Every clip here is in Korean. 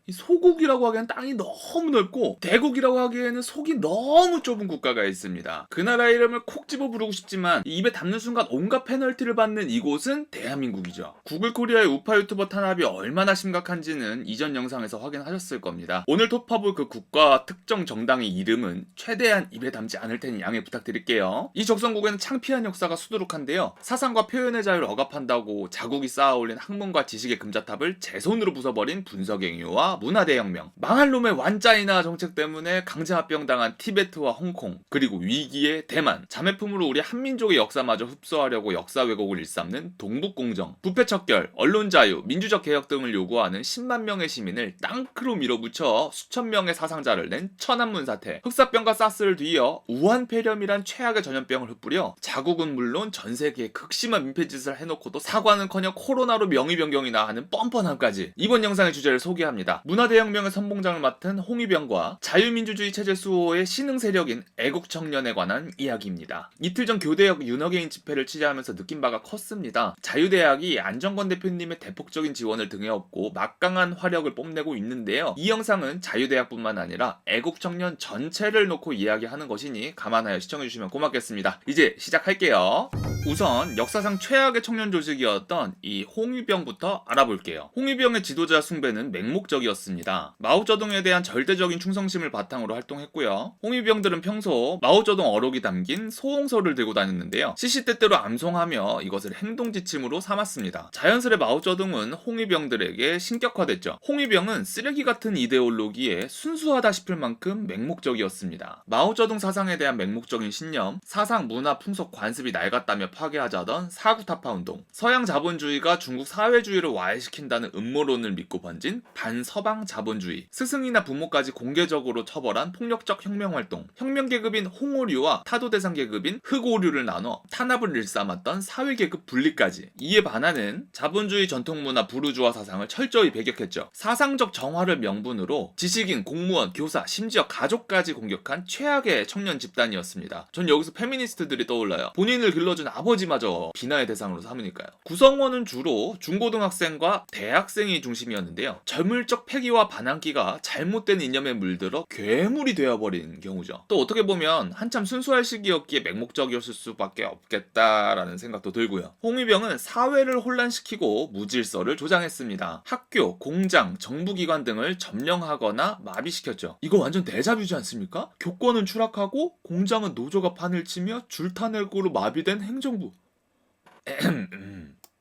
이 소국이라고 하기엔 땅이 너무 넓고 대국이라고 하기에는 속이 너무 좁은 국가가 있습니다. 그 나라 이름을 콕 집어 부르고 싶지만 입에 담는 순간 온갖 페널티를 받는 이곳은 대한민국이죠. 구글 코리아의 우파 유튜버 탄압이 얼마나 심각한지는 이전 영상에서 확인하셨을 겁니다. 오늘 톱합을 그 국가와 특정 정당의 이름은 최대한 입에 담지 않을 테니 양해 부탁드릴게요. 이 적성국에는 창피한 역사가 수두룩한데요. 사상과 표현의 자유를 억압한다고 자국이 쌓아올린 학문과 지식의 금자탑을 제 손으로 부숴버린 분석행위와 문화대혁명, 망할 놈의 완짜이나 정책 때문에 강제합병당한 티베트와 홍콩, 그리고 위기의 대만, 자매품으로 우리 한민족의 역사마저 흡수하려고 역사 왜곡을 일삼는 동북공정, 부패척결, 언론자유, 민주적 개혁 등을 요구하는 10만 명의 시민을 땅크로 밀어붙여 수천 명의 사상자를 낸 천안문 사태, 흑사병과 사스를 뒤이어 우한폐렴이란 최악의 전염병을 흩뿌려 자국은 물론 전 세계에 극심한 민폐짓을 해놓고도 사과는커녕 코로나로 명의 변경이나 하는 뻔뻔함까지. 이번 영상의 주제를 소개합니다. 문화대혁명의 선봉장을 맡은 홍위병과 자유민주주의 체제 수호의 신흥 세력인 애국청년에 관한 이야기입니다. 이틀 전 교대역 윤호개인 집회를 취재하면서 느낀 바가 컸습니다. 자유대학이 안정권 대표님의 대폭적인 지원을 등에 업고 막강한 화력을 뽐내고 있는데요. 이 영상은 자유대학뿐만 아니라 애국청년 전체를 놓고 이야기하는 것이니 감안하여 시청해주시면 고맙겠습니다. 이제 시작할게요. 우선 역사상 최악의 청년 조직이었던 이 홍위병부터 알아볼게요. 홍위병의 지도자 숭배는 맹목적이었습니다. 마오쩌둥에 대한 절대적인 충성심을 바탕으로 활동했고요. 홍위병들은 평소 마오쩌둥 어록이 담긴 소홍서를 들고 다녔는데요. 시시때때로 암송하며 이것을 행동지침으로 삼았습니다. 자연스레 마오쩌둥은 홍위병들에게 신격화됐죠. 홍위병은 쓰레기 같은 이데올로기에 순수하다 싶을 만큼 맹목적이었습니다. 마오쩌둥 사상에 대한 맹목적인 신념, 사상, 문화, 풍속, 관습이 낡았다며 파괴하자던 사구타파운동, 서양 자본주의가 중국 사회주의를 와해시킨다는 음모론을 믿고 번진 반서방 자본주의, 스승이나 부모까지 공개적으로 처벌한 폭력적 혁명활동, 혁명계급인 홍오류와 타도대상 계급인 흑오류를 나눠 탄압을 일삼았던 사회계급 분리까지. 이에 반하는 자본주의 전통문화 부르주아 사상을 철저히 배격했죠. 사상적 정화를 명분으로 지식인, 공무원, 교사, 심지어 가족까지 공격한 최악의 청년 집단이었습니다. 전 여기서 페미니스트들이 떠올라요. 본인을 길러준 아버지마저 비난의 대상으로 삼으니까요. 구성원은 주로 중고등학생과 대학생이 중심이었는데요. 젊을적 패기와 반항기가 잘못된 이념에 물들어 괴물이 되어버린 경우죠. 또 어떻게 보면 한참 순수할 시기였기에 맹목적이었을 수밖에 없겠다라는 생각도 들고요. 홍위병은 사회를 혼란시키고 무질서를 조장했습니다. 학교, 공장, 정부기관 등을 점령하거나 마비시켰죠. 이거 완전 데자뷰지 않습니까? 교권은 추락하고 공장은 노조가 판을 치며 줄타내고로 마비된 행정부.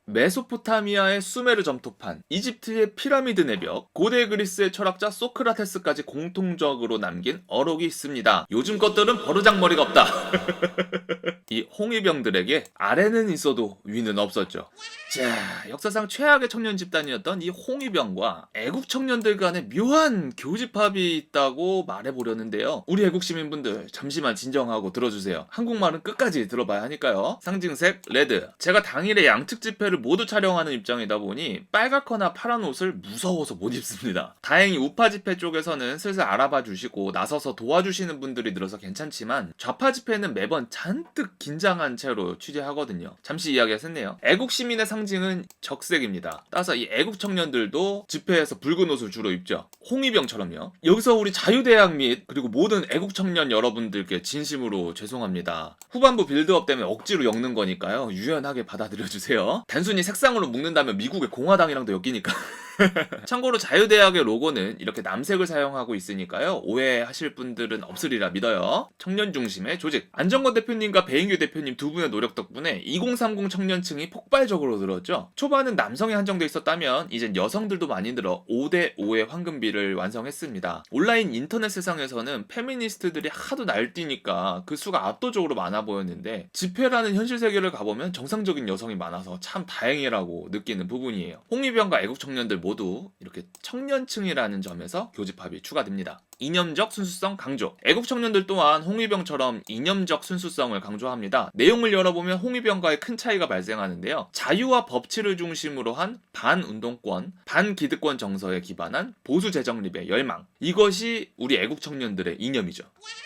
메소포타미아의 수메르 점토판, 이집트의 피라미드 내벽, 고대 그리스의 철학자 소크라테스까지 공통적으로 남긴 어록이 있습니다. 요즘 것들은 버르장머리가 없다. 이 홍위병들에게 아래는 있어도 위는 없었죠. 자, 역사상 최악의 청년 집단이었던 이 홍위병과 애국 청년들 간에 묘한 교집합이 있다고 말해보려는데요. 우리 애국 시민분들 잠시만 진정하고 들어주세요. 한국말은 끝까지 들어봐야 하니까요. 상징색 레드. 제가 당일에 양측 집회를 모두 촬영하는 입장이다 보니 빨갛거나 파란 옷을 무서워서 못 입습니다. 다행히 우파 집회 쪽에서는 슬슬 알아봐 주시고 나서서 도와주시는 분들이 늘어서 괜찮지만 좌파 집회는 매번 잔뜩 긴장한 채로 취재하거든요. 잠시 이야기가 샜네요. 애국 시민의 상징은 적색입니다. 따라서 이 애국 청년들도 집회에서 붉은 옷을 주로 입죠. 홍위병처럼요. 여기서 우리 자유대학 및 그리고 모든 애국 청년 여러분들께 진심으로 죄송합니다. 후반부 빌드업 때문에 억지로 엮는 거니까요. 유연하게 받아들여주세요. 단순히 색상으로 묶는다면 미국의 공화당이랑도 엮이니까. 참고로 자유대학의 로고는 이렇게 남색을 사용하고 있으니까요. 오해하실 분들은 없으리라 믿어요. 청년 중심의 조직. 안정권 대표님과 배인규 대표님 두 분의 노력 덕분에 2030 청년층이 폭발적으로 늘었죠. 초반은 남성이 한정돼 있었다면 이젠 여성들도 많이 늘어 5대5의 황금비를 완성했습니다. 온라인 인터넷 세상에서는 페미니스트들이 하도 날뛰니까 그 수가 압도적으로 많아 보였는데 집회라는 현실 세계를 가보면 정상적인 여성이 많아서 참 다행이라고 느끼는 부분이에요. 홍위병과 애국 청년들 모두 이렇게 청년층이라는 점에서 교집합이 추가됩니다. 이념적 순수성 강조. 애국 청년들 또한 홍위병처럼 이념적 순수성을 강조합니다. 내용을 열어보면 홍위병과의 큰 차이가 발생하는데요. 자유와 법치를 중심으로 한 반운동권, 반기득권 정서에 기반한 보수 재정립의 열망. 이것이 우리 애국 청년들의 이념이죠.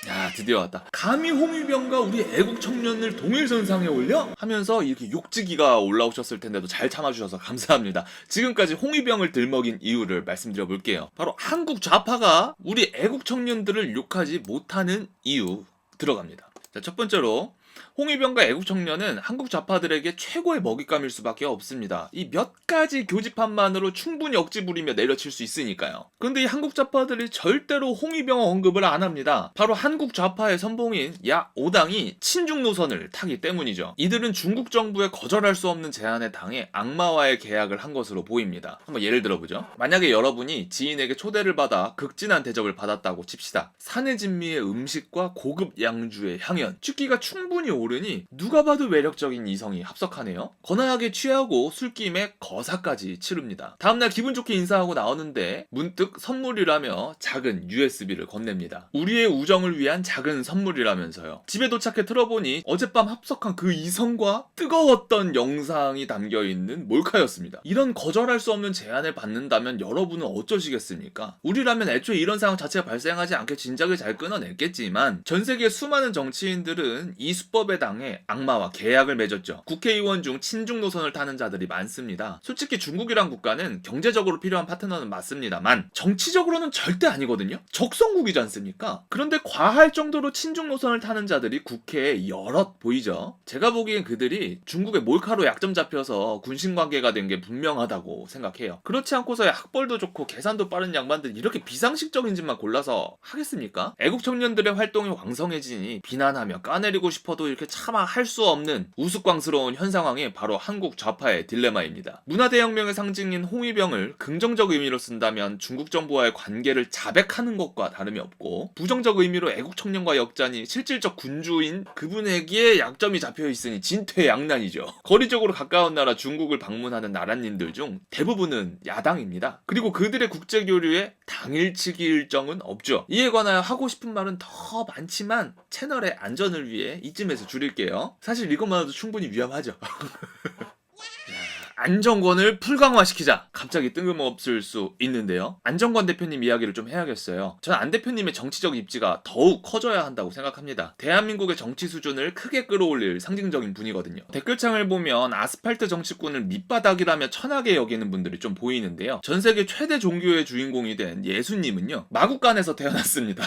야, 드디어 왔다. 감히 홍위병과 우리 애국 청년을 동일선상에 올려? 하면서 이렇게 욕지기가 올라오셨을 텐데도 잘 참아주셔서 감사합니다. 지금까지 홍위병을 들먹인 이유를 말씀드려 볼게요. 바로 한국 좌파가 우리 애국 청년들을 욕하지 못하는 이유 들어갑니다. 자, 첫 번째로 홍위병과 애국청년은 한국 좌파들에게 최고의 먹잇감일 수밖에 없습니다. 이 몇 가지 교집합만으로 충분히 억지 부리며 내려칠 수 있으니까요. 그런데 이 한국 좌파들이 절대로 홍위병 언급을 안 합니다. 바로 한국 좌파의 선봉인 야 5당이 친중 노선을 타기 때문이죠. 이들은 중국 정부에 거절할 수 없는 제안에 당해 악마와의 계약을 한 것으로 보입니다. 한번 예를 들어보죠. 만약에 여러분이 지인에게 초대를 받아 극진한 대접을 받았다고 칩시다. 산의 진미의 음식과 고급 양주의 향연, 취기가 충분히 오르니 누가 봐도 매력적인 이성이 합석하네요. 거나하게 취하고 술김에 거사까지 치릅니다. 다음날 기분 좋게 인사하고 나오는데 문득 선물이라며 작은 USB를 건넵니다. 우리의 우정을 위한 작은 선물이라면서요. 집에 도착해 틀어보니 어젯밤 합석한 그 이성과 뜨거웠던 영상이 담겨있는 몰카였습니다. 이런 거절할 수 없는 제안을 받는다면 여러분은 어쩌시겠습니까? 우리라면 애초에 이런 상황 자체가 발생하지 않게 진작에 잘 끊어냈겠지만 전세계 수많은 정치인들은 이 수법에 당해 악마와 계약을 맺었죠. 국회의원 중 친중 노선을 타는 자들이 많습니다. 솔직히 중국이란 국가는 경제적으로 필요한 파트너는 맞습니다만 정치적으로는 절대 아니거든요. 적성국이지 않습니까? 그런데 과할 정도로 친중 노선을 타는 자들이 국회에 여럿 보이죠. 제가 보기엔 그들이 중국의 몰카로 약점 잡혀서 군신관계가 된 게 분명하다고 생각해요. 그렇지 않고서야 학벌도 좋고 계산도 빠른 양반들이 이렇게 비상식적인 짓만 골라서 하겠습니까? 애국 청년들의 활동이 왕성해지니 비난하며 까내리고 싶어도 이렇게 차마 할 수 없는 우스꽝스러운 현 상황이 바로 한국 좌파의 딜레마입니다. 문화대혁명의 상징인 홍위병을 긍정적 의미로 쓴다면 중국 정부와의 관계를 자백하는 것과 다름이 없고, 부정적 의미로 애국 청년과 역자니 실질적 군주인 그분에게 약점이 잡혀있으니 진퇴양난이죠. 거리적으로 가까운 나라 중국을 방문하는 나라님들 중 대부분은 야당입니다. 그리고 그들의 국제교류에 당일치기 일정은 없죠. 이에 관하여 하고 싶은 말은 더 많지만 채널의 안전을 위해 이쯤에서 줄일게요. 사실 이것만으로도 충분히 위험하죠. 안정권을 풀강화시키자. 갑자기 뜬금없을 수 있는데요. 안정권 대표님 이야기를 좀 해야겠어요. 전 안 대표님의 정치적 입지가 더욱 커져야 한다고 생각합니다. 대한민국의 정치 수준을 크게 끌어올릴 상징적인 분이거든요. 댓글창을 보면 아스팔트 정치꾼을 밑바닥이라며 천하게 여기는 분들이 좀 보이는데요. 전 세계 최대 종교의 주인공이 된 예수님은요, 마국간에서 태어났습니다.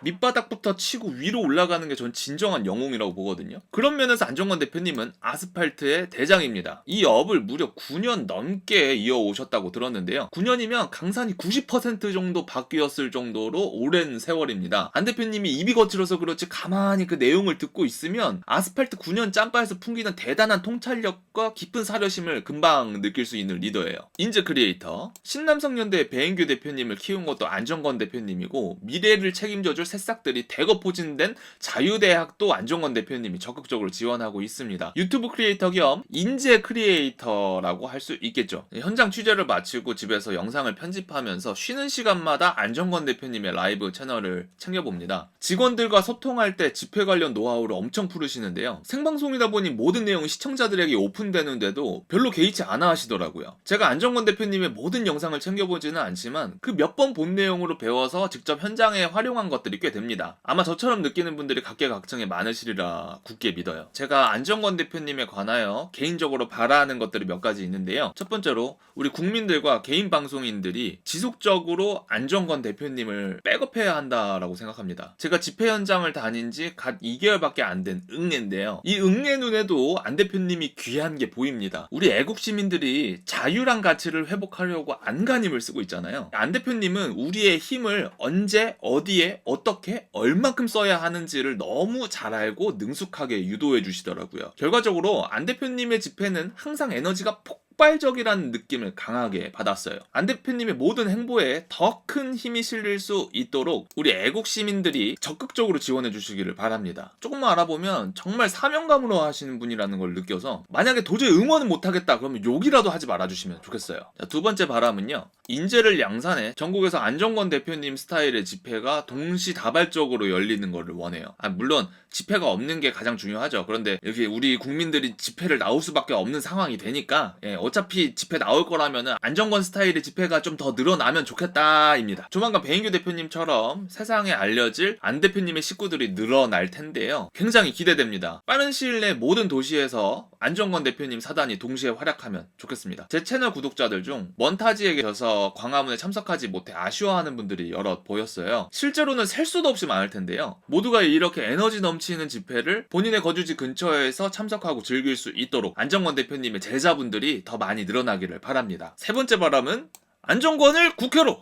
밑바닥부터 치고 위로 올라가는 게 전 진정한 영웅이라고 보거든요. 그런 면에서 안정권 대표님은 아스팔트의 대장입니다. 이 업을 무려 9년 넘게 이어오셨다고 들었는데요. 9년이면 강산이 90% 정도 바뀌었을 정도로 오랜 세월입니다. 안 대표님이 입이 거칠어서 그렇지 가만히 그 내용을 듣고 있으면 아스팔트 9년 짬바에서 풍기는 대단한 통찰력과 깊은 사려심을 금방 느낄 수 있는 리더예요. 인재 크리에이터, 신남성연대 배인규 대표님을 키운 것도 안정권 대표님이고, 미래를 책임져줄 새싹들이 대거 포진된 자유대학도 안정권 대표님이 적극적으로 지원하고 있습니다. 유튜브 크리에이터 겸 인재 크리에이터라고 할 수 있겠죠. 현장 취재를 마치고 집에서 영상을 편집하면서 쉬는 시간마다 안정권 대표님의 라이브 채널을 챙겨봅니다. 직원들과 소통할 때 집회 관련 노하우를 엄청 풀으시는데요. 생방송이다 보니 모든 내용이 시청자들에게 오픈되는데도 별로 개의치 않아 하시더라고요. 제가 안정권 대표님의 모든 영상을 챙겨보지는 않지만 그 몇 번 본 내용으로 배워서 직접 현장에 활용한 것들이 꽤 됩니다. 아마 저처럼 느끼는 분들이 각계각층에 많으시리라 굳게 믿어요. 제가 안정권 대표님에 관하여 개인적으로 바라는 것들이 몇 가지 있는데요. 첫 번째로 우리 국민들과 개인 방송인들이 지속적으로 안정권 대표님을 백업해야 한다라고 생각합니다. 제가 집회 현장을 다닌 지 갓 2개월밖에 안 된 응애인데요. 이 응애 눈에도 안 대표님이 귀한 게 보입니다. 우리 애국 시민들이 자유란 가치를 회복하려고 안간힘을 쓰고 있잖아요. 안 대표님은 우리의 힘을 언제, 어디에, 어떻게, 얼만큼 써야 하는지를 너무 잘 알고 능숙하게 유도해 주시더라고요. 결과적으로 안 대표님의 집회는 항상 에너지가 폭발적이라는 느낌을 강하게 받았어요. 안 대표님의 모든 행보에 더 큰 힘이 실릴 수 있도록 우리 애국 시민들이 적극적으로 지원해 주시기를 바랍니다. 조금만 알아보면 정말 사명감으로 하시는 분이라는 걸 느껴서 만약에 도저히 응원은 못하겠다 그러면 욕이라도 하지 말아주시면 좋겠어요. 자, 두 번째 바람은요, 인재를 양산해 전국에서 안정권 대표님 스타일의 집회가 동시다발적으로 열리는 것을 원해요. 물론 집회가 없는 게 가장 중요하죠. 그런데 이렇게 우리 국민들이 집회를 나올 수밖에 없는 상황이 되니까 어차피 집회 나올 거라면은 안정권 스타일의 집회가 좀 더 늘어나면 좋겠다입니다. 조만간 배인규 대표님처럼 세상에 알려질 안 대표님의 식구들이 늘어날 텐데요. 굉장히 기대됩니다. 빠른 시일 내 모든 도시에서 안정권 대표님 사단이 동시에 활약하면 좋겠습니다. 제 채널 구독자들 중 먼타지에 계셔서 광화문에 참석하지 못해 아쉬워하는 분들이 여럿 보였어요. 실제로는 셀 수도 없이 많을 텐데요. 모두가 이렇게 에너지 넘치는 집회를 본인의 거주지 근처에서 참석하고 즐길 수 있도록 안정권 대표님의 제자분들이 더 많이 늘어나기를 바랍니다. 세 번째 바람은 안정권을 국회로!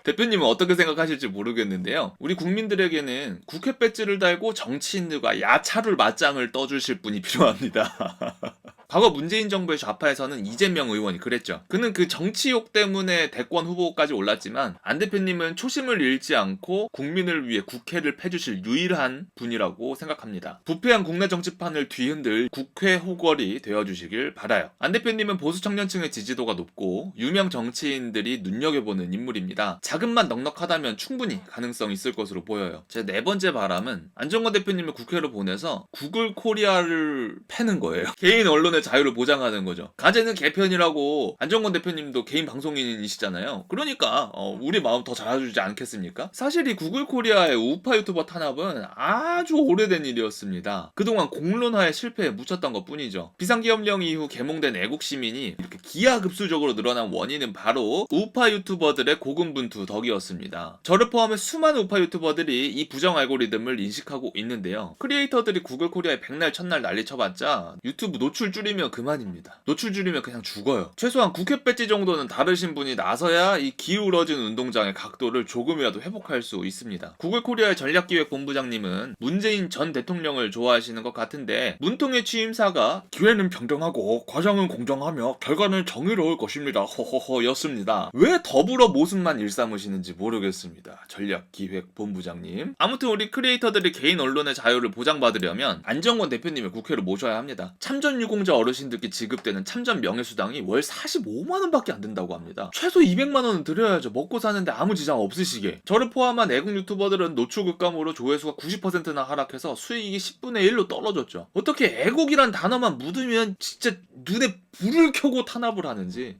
대표님은 어떻게 생각하실지 모르겠는데요. 우리 국민들에게는 국회 배지를 달고 정치인들과 야차를 맞짱을 떠주실 분이 필요합니다. 과거 문재인 정부의 좌파에서는 이재명 의원이 그랬죠. 그는 그 정치욕 때문에 대권 후보까지 올랐지만 안 대표님은 초심을 잃지 않고 국민을 위해 국회를 패주실 유일한 분이라고 생각합니다. 부패한 국내 정치판을 뒤흔들 국회 호걸이 되어주시길 바라요. 안 대표님은 보수 청년층의 지지도가 높고 유명 정치인들이 눈여겨보는 인물입니다. 자금만 넉넉하다면 충분히 가능성이 있을 것으로 보여요. 제 네 번째 바람은 안정권 대표님을 국회로 보내서 구글 코리아를 패는 거예요. 개인 언론의 자유를 보장하는 거죠. 가제는 개편이라고 안정권 대표님도 개인 방송인이시잖아요. 그러니까 우리 마음 더 잘해주지 않겠습니까? 사실 이 구글 코리아의 우파 유튜버 탄압은 아주 오래된 일이었습니다. 그동안 공론화의 실패에 묻혔던 것 뿐이죠. 비상기업령 이후 개몽된 애국시민이 이렇게 기하급수적으로 늘어난 원인은 바로 우파 유튜버들의 고군분투 덕이었습니다. 저를 포함해 수많은 우파 유튜버들이 이 부정 알고리즘을 인식하고 있는데요. 크리에이터들이 구글 코리아에 백날 첫날 난리 쳐봤자 유튜브 노출 줄이면 그만입니다. 노출 줄이면 그냥 죽어요. 최소한 국회 배지 정도는 다르신 분이 나서야 이 기울어진 운동장의 각도를 조금이라도 회복할 수 있습니다. 구글 코리아의 전략기획본부장님은 문재인 전 대통령을 좋아하시는 것 같은데 문통의 취임사가 기회는 평등하고 과정은 공정하며 결과는 정의로울 것입니다. 허허허 였습니다. 왜 더불어 모습만 일삼으시는지 모르겠습니다. 전략기획본부장님. 아무튼 우리 크리에이터들이 개인 언론의 자유를 보장받으려면 안정권 대표님을 국회로 모셔야 합니다. 참전 유공자 어르신들께 지급되는 참전 명예수당이 월 45만원밖에 안 된다고 합니다. 최소 200만원은 드려야죠. 먹고 사는데 아무 지장 없으시게. 저를 포함한 애국 유튜버들은 노출 급감으로 조회수가 90%나 하락해서 수익이 10분의 1로 떨어졌죠. 어떻게 애국이란 단어만 묻으면 진짜 눈에 불을 켜고 탄압을 하는지.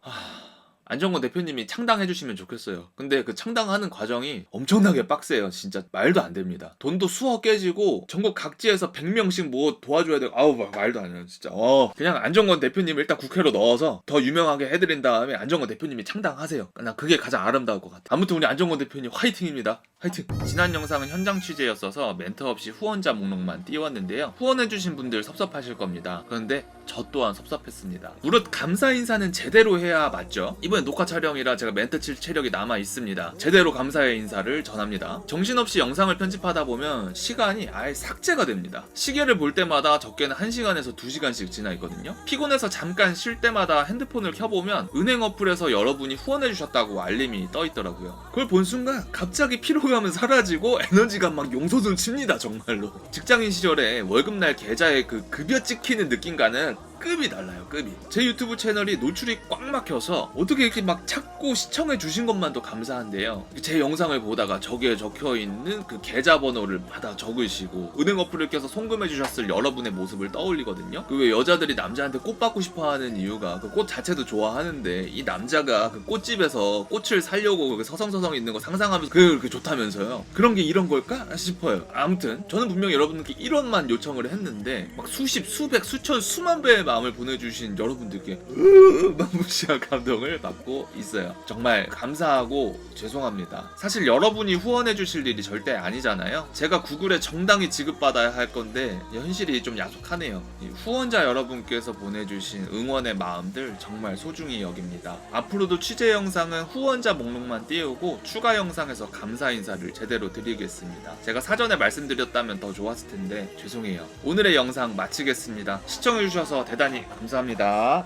안정권 대표님이 창당해주시면 좋겠어요. 근데 그 창당하는 과정이 엄청나게 빡세요. 진짜 말도 안 됩니다. 돈도 수억 깨지고 전국 각지에서 100명씩 뭐 도와줘야 되고 말도 안 해요. 진짜 그냥 안정권 대표님 일단 국회로 넣어서 더 유명하게 해드린 다음에 안정권 대표님이 창당하세요. 난 그게 가장 아름다울 것 같아. 아무튼 우리 안정권 대표님 화이팅입니다. 화이팅! 지난 영상은 현장 취재였어서 멘트 없이 후원자 목록만 띄웠는데요. 후원해주신 분들 섭섭하실 겁니다. 그런데 저 또한 섭섭했습니다. 무릇 감사 인사는 제대로 해야 맞죠? 이번엔 녹화 촬영이라 제가 멘트 칠 체력이 남아 있습니다. 제대로 감사의 인사를 전합니다. 정신없이 영상을 편집하다 보면 시간이 아예 삭제가 됩니다. 시계를 볼 때마다 적게는 1시간에서 2시간씩 지나 있거든요. 피곤해서 잠깐 쉴 때마다 핸드폰을 켜보면 은행 어플에서 여러분이 후원해주셨다고 알림이 떠있더라고요. 그걸 본 순간 갑자기 피로감은 사라지고 에너지가 막 용솟을 칩니다. 정말로. 직장인 시절에 월급날 계좌에 그 급여 찍히는 느낌과는 급이 달라요. 급이. 제 유튜브 채널이 노출이 꽉 막혀서 어떻게 이렇게 막 찾고 시청해 주신 것만도 감사한데요. 제 영상을 보다가 저기에 적혀있는 그 계좌번호를 받아 적으시고 은행 어플을 껴서 송금해 주셨을 여러분의 모습을 떠올리거든요. 그 왜 여자들이 남자한테 꽃 받고 싶어하는 이유가 그 꽃 자체도 좋아하는데 이 남자가 그 꽃집에서 꽃을 사려고 서성서성 있는 거 상상하면서 그렇게 좋다면서요. 그런 게 이런 걸까 싶어요. 아무튼 저는 분명히 여러분께 1원만 요청을 했는데 막 수십, 수백, 수천, 수만 배의 마음을 보내주신 여러분들께 무시한 감동을 받고 있어요. 정말 감사하고 죄송합니다. 사실 여러분이 후원해주실 일이 절대 아니잖아요. 제가 구글에 정당히 지급받아야 할 건데 현실이 좀 야속하네요. 후원자 여러분께서 보내주신 응원의 마음들 정말 소중히 여깁니다. 앞으로도 취재 영상은 후원자 목록만 띄우고 추가 영상에서 감사 인사를 제대로 드리겠습니다. 제가 사전에 말씀드렸다면 더 좋았을 텐데 죄송해요. 오늘의 영상 마치겠습니다. 시청해주셔서 대단히 감사합니다.